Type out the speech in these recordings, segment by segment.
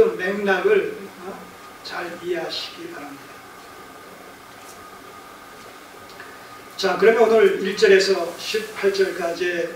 맥락을 잘 이해하시기 바랍니다. 자, 그러면 오늘 1절에서 18절까지의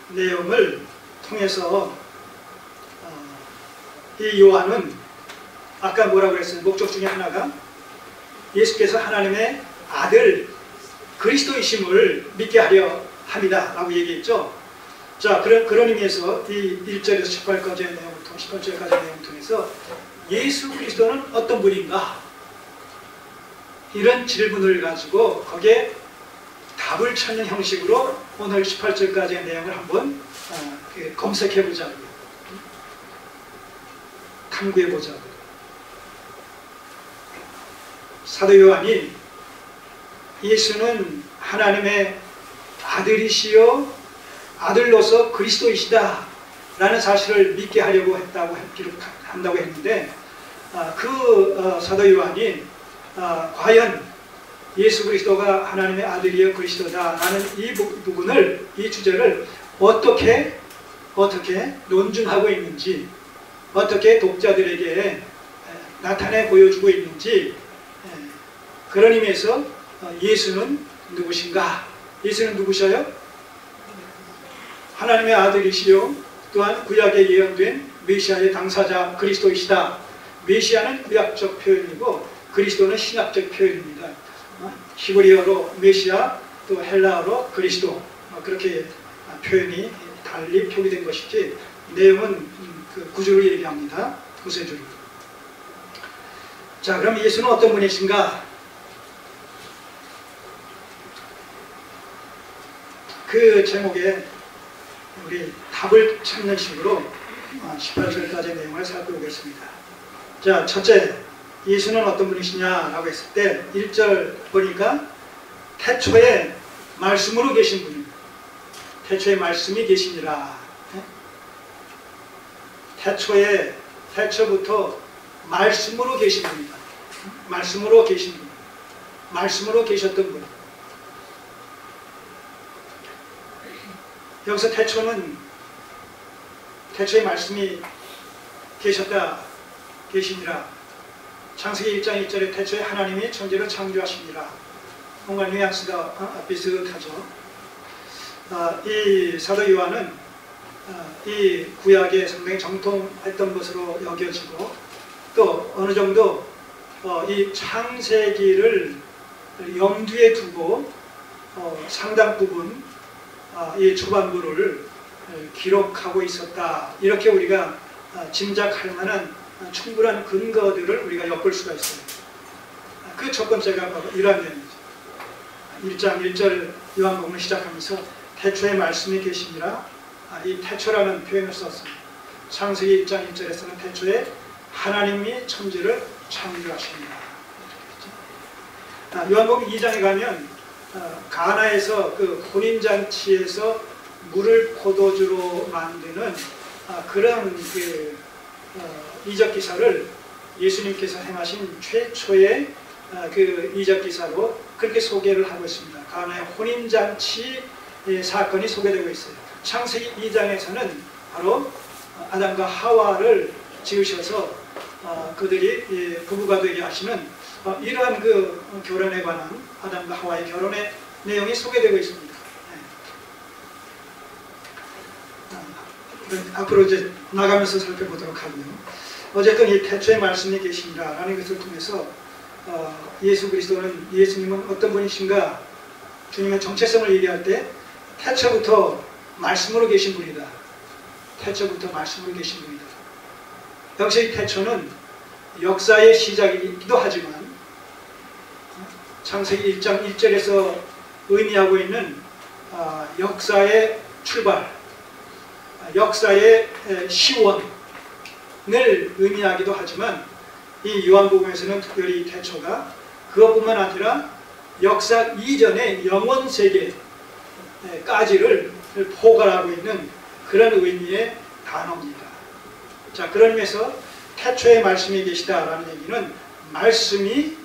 내용을 통해서 이 요한은 아까 뭐라고 그랬어요? 목적 중에 하나가 예수께서 하나님의 아들 그리스도이심을 믿게 하려 합니다 라고 얘기했죠. 자, 그런 의미에서 이 1절에서 18절까지의 내용을 통해서 예수 그리스도는 어떤 분인가? 이런 질문을 가지고 거기에 답을 찾는 형식으로 오늘 18절까지의 내용을 한번 검색해보자고요. 탐구해보자고요. 사도 요한이 예수는 하나님의 아들이시요 아들로서 그리스도이시다 라는 사실을 믿게 하려고 한다고 했는데 사도 요한이 과연 예수 그리스도가 하나님의 아들이여 그리스도다 라는 이 부분을, 이 주제를 어떻게 논증하고 있는지, 어떻게 독자들에게 나타내 보여주고 있는지, 그런 의미에서 예수는 누구신가? 예수는 누구셔요? 하나님의 아들이시요 또한 구약에 예언된 메시아의 당사자 그리스도이시다. 메시아는 구약적 표현이고 그리스도는 신약적 표현입니다. 히브리어로 메시아, 또 헬라어로 그리스도, 그렇게 표현이 달리 표기된 것이지 내용은 그 구조를 얘기합니다. 구세주를. 자, 그럼 예수는 어떤 분이신가? 그 제목에 우리 답을 찾는 식으로 18절까지의 내용을 살펴보겠습니다. 자, 첫째, 예수는 어떤 분이시냐라고 했을 때 1절 보니까 태초에 말씀으로 계신 분입니다. 태초에 말씀이 계시니라. 태초부터 말씀으로 계신 분이다. 말씀으로 계신 분. 말씀으로 계셨던 분. 여기서 태초에 말씀이 계시니라. 창세기 1장 1절에 태초에 하나님이 천지를 창조하시니라. 뭔가 뉘앙스가 비슷하죠. 이 사도 요한은 이 구약에 상당히 정통했던 것으로 여겨지고 또 어느 정도 이 창세기를 염두에 두고 상당 부분 이 초반부를 기록하고 있었다. 이렇게 우리가 짐작할 만한 충분한 근거들을 우리가 엿볼 수가 있어요. 그 첫 번째가 바로 이러한 내용이죠. 1장 1절 요한복음을 시작하면서 태초에 말씀이 계시니라. 이 태초라는 표현을 썼습니다. 창세기 1장 1절에서는 태초에 하나님이 천지를 창조하십니다. 요한복음 2장에 가면 가나에서 그 혼인잔치에서 물을 포도주로 만드는 그런 이적 기사를 예수님께서 행하신 최초의 그 이적 기사로 그렇게 소개를 하고 있습니다. 가나의 혼인잔치 사건이 소개되고 있어요. 창세기 2장에서는 바로 아담과 하와를 지으셔서 그들이 부부가 되게 하시는 이러한 그 결혼에 관한 아담과 하와의 결혼의 내용이 소개되고 있습니다. 앞으로 이제 나가면서 살펴보도록 하고요. 어쨌든 이 태초에 말씀이 계시니라 라는 것을 통해서 예수님은 어떤 분이신가? 주님의 정체성을 얘기할 때 태초부터 말씀으로 계신 분이다. 태초부터 말씀으로 계신 분이다. 역시 이 태초는 역사의 시작이기도 하지만 창세기 1장 1절에서 의미하고 있는 역사의 출발, 역사의 시원을 의미하기도 하지만 이 요한복음에서는 특별히 태초가 그것뿐만 아니라 역사 이전의 영원 세계까지를 포괄하고 있는 그런 의미의 단어입니다. 자, 그런 의미에서 태초에 말씀이 계시다라는 얘기는 말씀의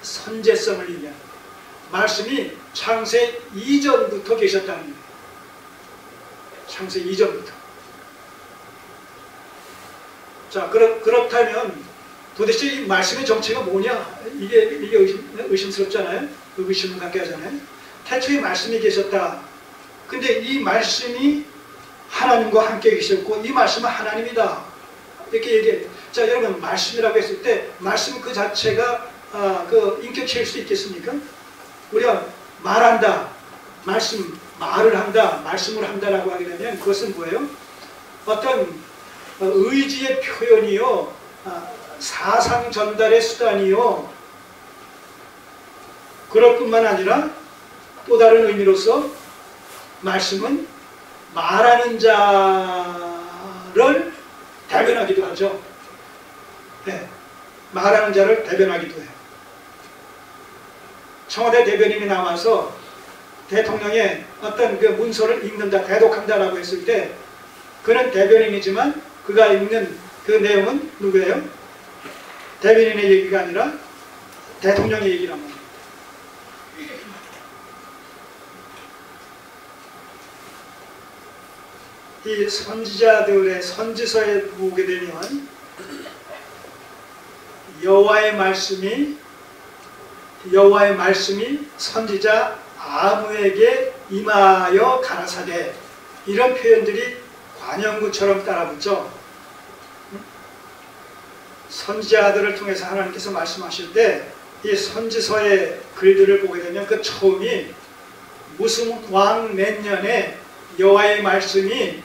선제성을 얘기합니다. 말씀이 창세 이전부터 계셨다는 거예요. 창세 이전부터. 자, 그렇다면 도대체 이 말씀의 정체가 뭐냐? 이게 의심스럽잖아요? 의심을 갖게 하잖아요? 태초에 말씀이 계셨다. 근데 이 말씀이 하나님과 함께 계셨고 이 말씀은 하나님이다. 이렇게 얘기해요. 자, 여러분, 말씀이라고 했을 때 말씀 그 자체가 인격체일 수 있겠습니까? 우리가 말한다, 말을 한다, 말씀을 한다라고 하게 되면 그것은 뭐예요? 어떤 의지의 표현이요, 사상 전달의 수단이요, 그럴 뿐만 아니라 또 다른 의미로서 말씀은 말하는 자를 대변하기도 하죠. 네, 말하는 자를 대변하기도 해요. 청와대 대변인이 나와서 대통령의 어떤 그 문서를 읽는다, 대독한다라고 했을 때 그는 대변인이지만 그가 읽는 그 내용은 누구예요? 대변인의 얘기가 아니라 대통령의 얘기란 말입니다. 이 선지자들의 선지서에 보게 되면 여호와의 말씀이 선지자 아무에게 임하여 가라사대, 이런 표현들이 관용구처럼 따라붙죠. 선지자들을 통해서 하나님께서 말씀하실 때 이 선지서의 글들을 보게 되면 그 처음이 무슨 왕 몇 년에 여호와의 말씀이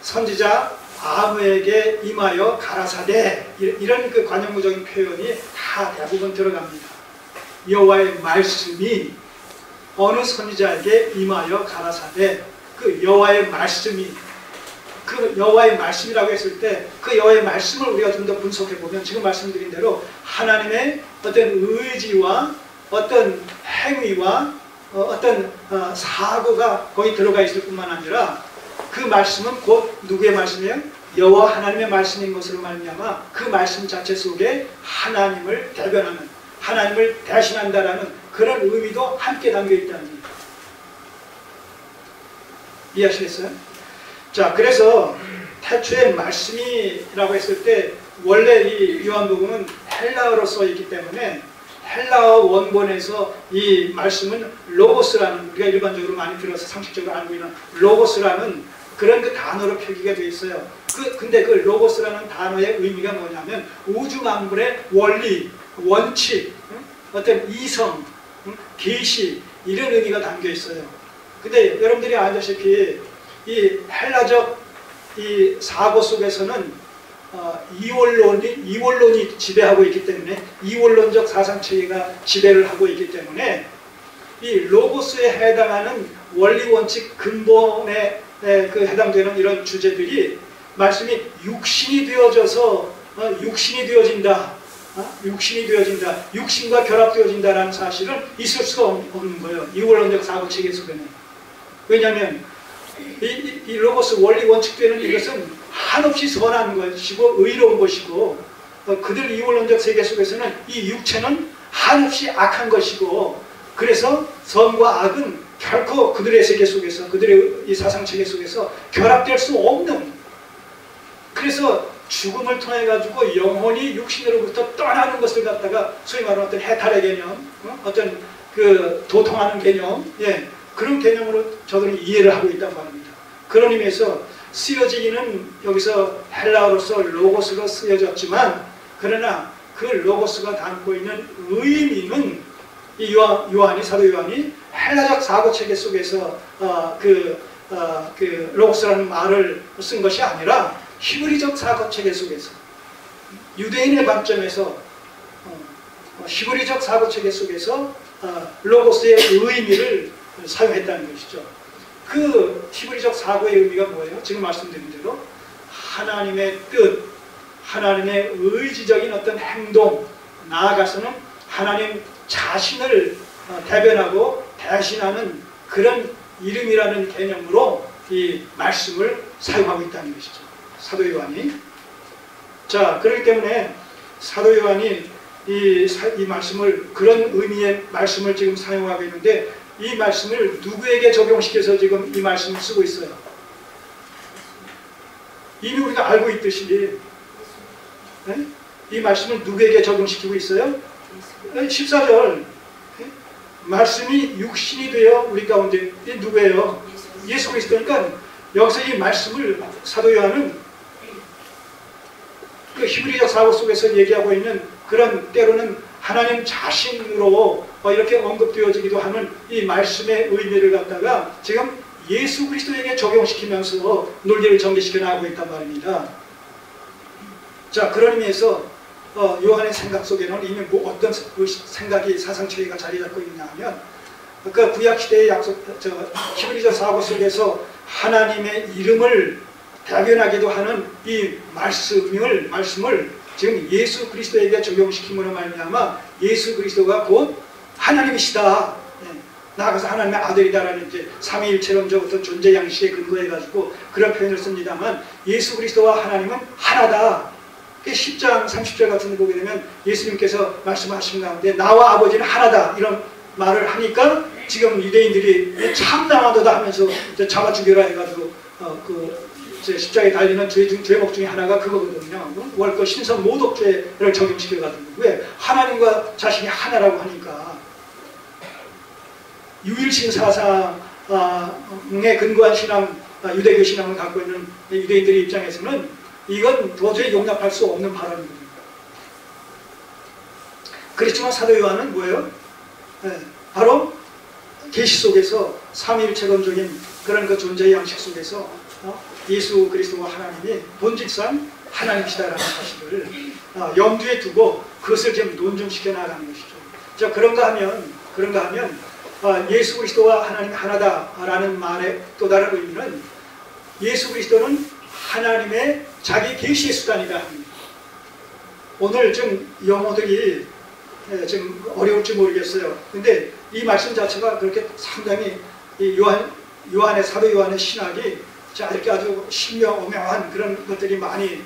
선지자 아무에게 임하여 가라사대, 이런 그 관용구적인 표현이 다 대부분 들어갑니다. 여호와의 말씀이 어느 선지자에게 임하여 가라사대, 그 여호와의 말씀이, 그 여호와의 말씀이라고 했을 때 그 여호와의 말씀을 우리가 좀 더 분석해 보면 지금 말씀드린 대로 하나님의 어떤 의지와 어떤 행위와 어떤 사고가 거기 들어가 있을 뿐만 아니라 그 말씀은 곧 누구의 말씀이에요? 여호와 하나님의 말씀인 것으로 말미암아 그 말씀 자체 속에 하나님을 대변하는, 하나님을 대신한다라는 그런 의미도 함께 담겨 있다는 얘기입니다. 이해하시겠어요? 자, 그래서 태초에 말씀이라고 했을 때 원래 이 요한복음은 헬라어로 써 있기 때문에 헬라어 원본에서 이 말씀은 로고스라는, 우리가 일반적으로 많이 들어서 상식적으로 알고 있는 로고스라는 그런 그 단어로 표기가 되어 있어요. 근데 그 로고스라는 단어의 의미가 뭐냐면 우주 만물의 원리, 원칙, 어떤 이성, 계시, 이런 의미가 담겨 있어요. 근데 여러분들이 아시다시피 이 헬라적 이 사고 속에서는 이원론이 지배하고 있기 때문에, 이원론적 사상체계가 지배를 하고 있기 때문에 이 로고스에 해당하는 원리 원칙 근본에 해당되는 이런 주제들이 말씀이 육신이 되어져서 육신이 되어진다, 육신과 결합되어진다라는 사실은 있을 수가 없는 거예요. 이원론적 사고체계 속에는. 왜냐하면 이 로고스 원리 원칙되는 이것은 한없이 선한 것이고 의로운 것이고, 그들 이원론적 세계 속에서는 이 육체는 한없이 악한 것이고, 그래서 선과 악은 결코 그들의 세계 속에서, 그들의 이 사상체계 속에서 결합될 수 없는, 그래서 죽음을 통해 가지고 영혼이 육신으로부터 떠나는 것을 갖다가 소위 말하는 어떤 해탈의 개념, 어떤 그 도통하는 개념, 그런 개념으로 저들은 이해를 하고 있단 말입니다. 그런 의미에서 쓰여지기는 여기서 헬라어로서 로고스로 쓰여졌지만, 그러나 그 로고스가 담고 있는 의미는 이 사도 요한이 헬라적 사고체계 속에서 그 로고스라는 말을 쓴 것이 아니라 히브리적 사고체계 속에서, 유대인의 관점에서 히브리적 사고체계 속에서 로고스의 의미를 사용했다는 것이죠. 그 히브리적 사고의 의미가 뭐예요? 지금 말씀드린 대로 하나님의 뜻, 하나님의 의지적인 어떤 행동, 나아가서는 하나님 자신을 대변하고 대신하는 그런 이름이라는 개념으로 이 말씀을 사용하고 있다는 것이죠. 사도 요한이. 자, 그렇기 때문에 사도 요한이 이 말씀을, 그런 의미의 말씀을 지금 사용하고 있는데, 이 말씀을 누구에게 적용시켜서 지금 이 말씀을 쓰고 있어요? 이미 우리가 알고 있듯이 네? 이 말씀을 누구에게 적용시키고 있어요? 14절 말씀이 육신이 되어 우리 가운데 이 누구예요? 예수 그리스도니까 여기서 이 말씀을 사도 요한은 그 히브리적 사고 속에서 얘기하고 있는 그런 때로는 하나님 자신으로 이렇게 언급되어지기도 하는 이 말씀의 의미를 갖다가 지금 예수 그리스도에게 적용시키면서 논리를 전개시켜 나가고 있단 말입니다. 자, 그런 의미에서 요한의 생각 속에는 이미 뭐 어떤 생각이 사상체계가 자리 잡고 있냐 하면 그 구약시대의 히브리적 사고 속에서 하나님의 이름을 대변하기도 하는 이 말씀을 지금 예수 그리스도에게 적용시킴으로 말미암아 예수 그리스도가 곧 하나님이시다. 나아가서 하나님의 아들이다라는 이제 삼위일체론적 어떤 존재 양식에 근거해가지고 그런 표현을 씁니다만 예수 그리스도와 하나님은 하나다. 10장 30절 같은 데 보게 되면 예수님께서 말씀하신 가운데 나와 아버지는 하나다 이런 말을 하니까 지금 유대인들이 참나하도다 하면서 잡아 죽여라 해가지고 십자가에 달리는 죄목 중에 하나가 그거거든요. 월거 신성 모독죄를 적용시켜가지고 왜 하나님과 자신이 하나라고 하니까 유일신 사상에 근거한 신앙 유대교 신앙을 갖고 있는 유대인들의 입장에서는 이건 도저히 용납할 수 없는 발언입니다. 그렇지만 사도 요한은 뭐예요? 바로 계시 속에서 삼위일체론적인 그런 그 존재의 양식 속에서 예수 그리스도와 하나님이 본질상 하나님이시다라는 사실을 염두에 두고 그것을 지금 논증시켜 나가는 것이죠. 자, 그런가 하면 예수 그리스도와 하나님이 하나다라는 말의 또 다른 의미는 예수 그리스도는 하나님의 자기 계시의 수단이다 합니다. 오늘 좀 영어들이 좀 어려울지 모르겠어요. 근데 이 말씀 자체가 그렇게 상당히 요한의 사도 요한의 신학이 이렇게 아주 신명오명한 그런 것들이 많이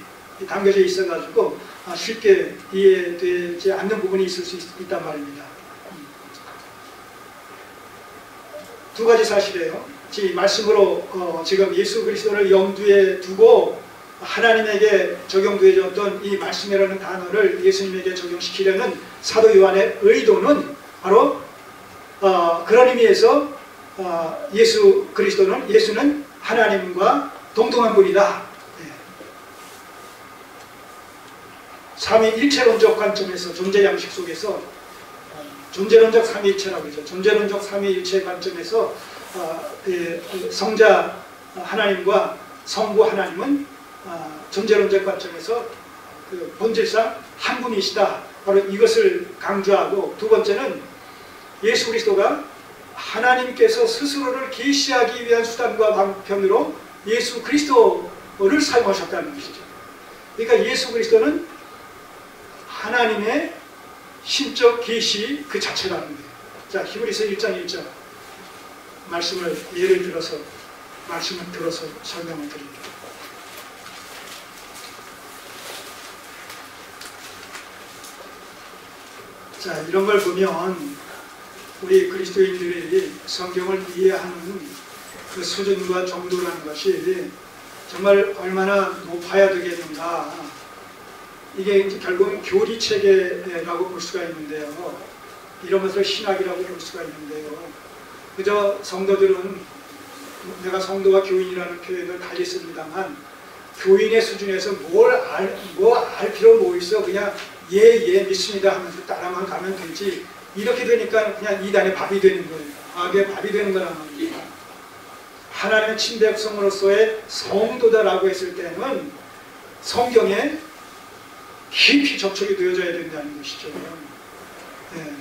담겨져 있어가지고 쉽게 이해되지 않는 부분이 있을 수 있단 말입니다. 두 가지 사실이에요. 이 말씀으로 지금 예수 그리스도를 염두에 두고 하나님에게 적용되어졌던 이 말씀이라는 단어를 예수님에게 적용시키려는 사도 요한의 의도는 바로 그런 의미에서 예수는 하나님과 동등한 분이다. 삼위일체론적 관점에서 존재 양식 속에서 존재론적 삼위일체라고 그러죠. 존재론적 삼위일체 관점에서 성자 하나님과 성부 하나님은 존재론적 관점에서 그 본질상 한 분이시다. 바로 이것을 강조하고 두 번째는 예수 그리스도가 하나님께서 스스로를 계시하기 위한 수단과 방편으로 예수 그리스도를 사용하셨다는 것이죠. 그러니까 예수 그리스도는 하나님의 신적 계시 그 자체라는 거예요. 자, 히브리서 1장 1절 말씀을 예를 들어서 설명을 드립니다. 자, 이런 걸 보면 우리 그리스도인들이 성경을 이해하는 그 수준과 정도라는 것이 정말 얼마나 높아야 되겠는가. 이게 결국은 교리체계라고 볼 수가 있는데요. 이런 것을 신학이라고 볼 수가 있는데요. 그저 성도들은 내가 성도와 교인이라는 표현을 달리 씁니다만 교인의 수준에서 뭘 알 필요 뭐 있어. 그냥 예 믿습니다 하면서 따라만 가면 되지. 이렇게 되니까 그냥 이단의 밥이 되는 거예요. 악의 밥이 되는 거란 말입니다. 하나님의 친백성으로서의 성도다라고 했을 때는 성경에 깊이 접촉이 되어져야 된다는 것이죠. 네.